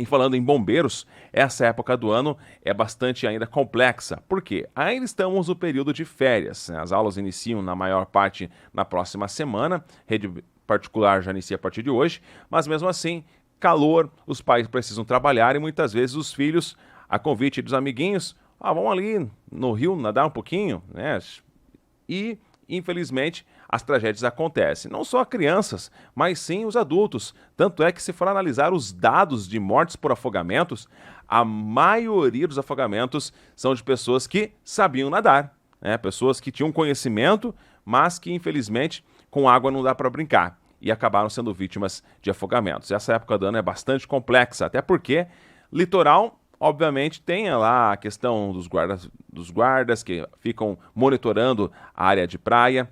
E falando em bombeiros, essa época do ano é bastante ainda complexa. Por quê? Ainda estamos no período de férias, né? As aulas iniciam na maior parte na próxima semana, rede particular já inicia a partir de hoje, mas mesmo assim, calor, os pais precisam trabalhar e muitas vezes os filhos, a convite dos amiguinhos, vamos ali no rio nadar um pouquinho, né? E, infelizmente, as tragédias acontecem. Não só crianças, mas sim os adultos. Tanto é que, se for analisar os dados de mortes por afogamentos, a maioria dos afogamentos são de pessoas que sabiam nadar, né? Pessoas que tinham conhecimento, mas que, infelizmente, com água não dá para brincar e acabaram sendo vítimas de afogamentos. Essa época do ano é bastante complexa, até porque litoral, obviamente, tem lá a questão dos guardas que ficam monitorando a área de praia,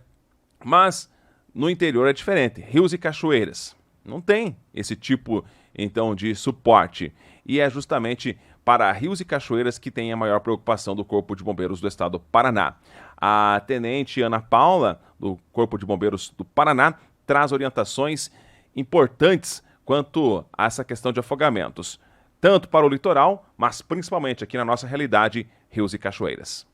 mas no interior é diferente. Rios e cachoeiras não tem esse tipo, então, de suporte. E é justamente para rios e cachoeiras que tem a maior preocupação do Corpo de Bombeiros do Estado do Paraná. A tenente Ana Paula, do Corpo de Bombeiros do Paraná, traz orientações importantes quanto a essa questão de afogamentos, tanto para o litoral, mas principalmente aqui na nossa realidade, rios e cachoeiras.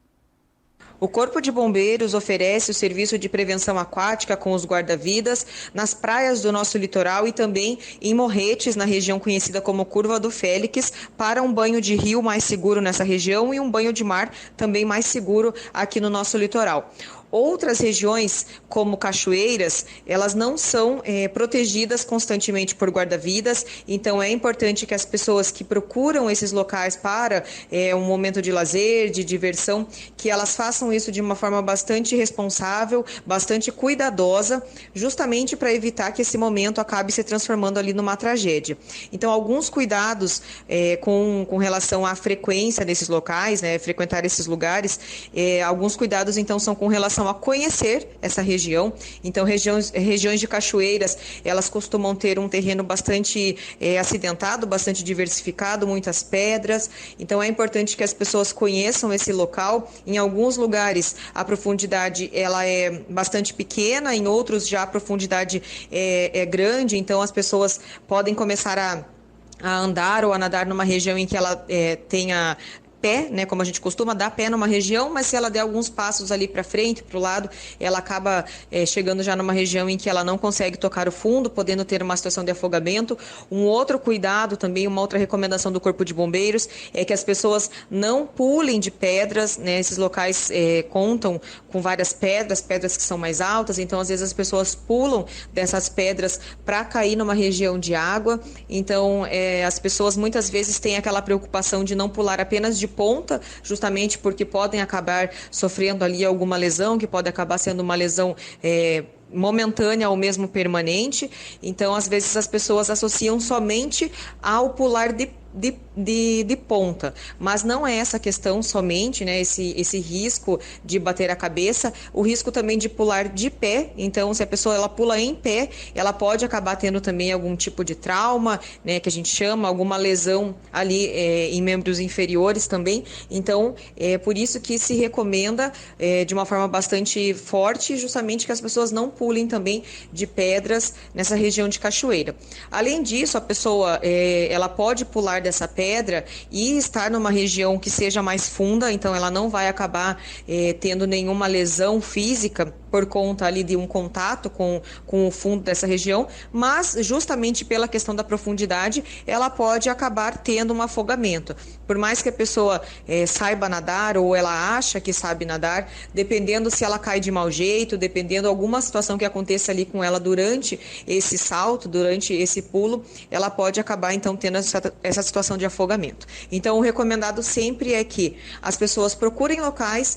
O Corpo de Bombeiros oferece o serviço de prevenção aquática com os guarda-vidas nas praias do nosso litoral e também em Morretes, na região conhecida como Curva do Félix, para um banho de rio mais seguro nessa região e um banho de mar também mais seguro aqui no nosso litoral. Outras regiões, como cachoeiras, elas não são protegidas constantemente por guarda-vidas, então é importante que as pessoas que procuram esses locais para um momento de lazer, de diversão, que elas façam isso de uma forma bastante responsável, bastante cuidadosa, justamente para evitar que esse momento acabe se transformando ali numa tragédia. Então, alguns cuidados com relação à frequência desses locais, né, frequentar esses lugares, alguns cuidados então são com relação a conhecer essa região. Então, regiões de cachoeiras, elas costumam ter um terreno bastante acidentado, bastante diversificado, muitas pedras. Então, é importante que as pessoas conheçam esse local. Em alguns lugares, a profundidade ela é bastante pequena, em outros já a profundidade é grande. Então, as pessoas podem começar a andar ou a nadar numa região em que ela tenha pé, né, como a gente costuma dar pé numa região, mas se ela der alguns passos ali para frente, para o lado, ela acaba chegando já numa região em que ela não consegue tocar o fundo, podendo ter uma situação de afogamento. Um outro cuidado também, uma outra recomendação do Corpo de Bombeiros é que as pessoas não pulem de pedras, né? Esses locais contam com várias pedras que são mais altas, então às vezes as pessoas pulam dessas pedras para cair numa região de água. Então as pessoas muitas vezes têm aquela preocupação de não pular apenas de ponta, justamente porque podem acabar sofrendo ali alguma lesão, que pode acabar sendo uma lesão momentânea ou mesmo permanente. Então, às vezes, as pessoas associam somente ao pular de ponta, mas não é essa questão somente, né, esse risco de bater a cabeça, o risco também de pular de pé. Então, se a pessoa ela pula em pé, ela pode acabar tendo também algum tipo de trauma, né, que a gente chama, alguma lesão ali em membros inferiores também. Então, é por isso que se recomenda de uma forma bastante forte, justamente que as pessoas não pulem também de pedras nessa região de cachoeira. Além disso, a pessoa ela pode pular dessa pedra e estar numa região que seja mais funda, então ela não vai acabar tendo nenhuma lesão física por conta ali de um contato com o fundo dessa região, mas justamente pela questão da profundidade, ela pode acabar tendo um afogamento. Por mais que a pessoa saiba nadar ou ela acha que sabe nadar, dependendo se ela cai de mau jeito, dependendo de alguma situação que aconteça ali com ela durante esse salto, durante esse pulo, ela pode acabar então tendo essa situação de afogamento. Então, o recomendado sempre é que as pessoas procurem locais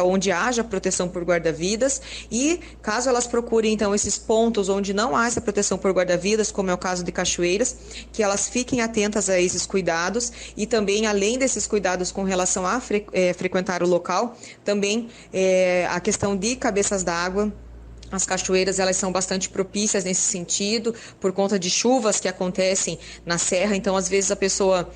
onde haja proteção por guarda-vidas, e caso elas procurem então esses pontos onde não há essa proteção por guarda-vidas, como é o caso de cachoeiras, que elas fiquem atentas a esses cuidados. E também, além desses cuidados com relação a frequentar o local, também a questão de cabeças d'água. As cachoeiras, elas são bastante propícias nesse sentido, por conta de chuvas que acontecem na serra. Então, às vezes, a pessoa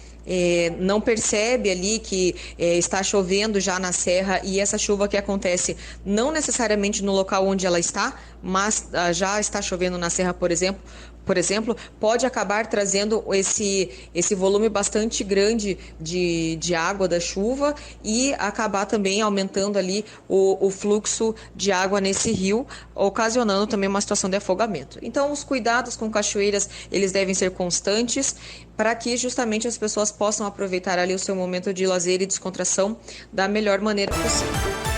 não percebe ali que está chovendo já na serra, e essa chuva que acontece não necessariamente no local onde ela está, mas já está chovendo na serra, por exemplo, por exemplo, pode acabar trazendo esse volume bastante grande de água da chuva e acabar também aumentando ali o fluxo de água nesse rio, ocasionando também uma situação de afogamento. Então, os cuidados com cachoeiras, eles devem ser constantes para que justamente as pessoas possam aproveitar ali o seu momento de lazer e descontração da melhor maneira possível.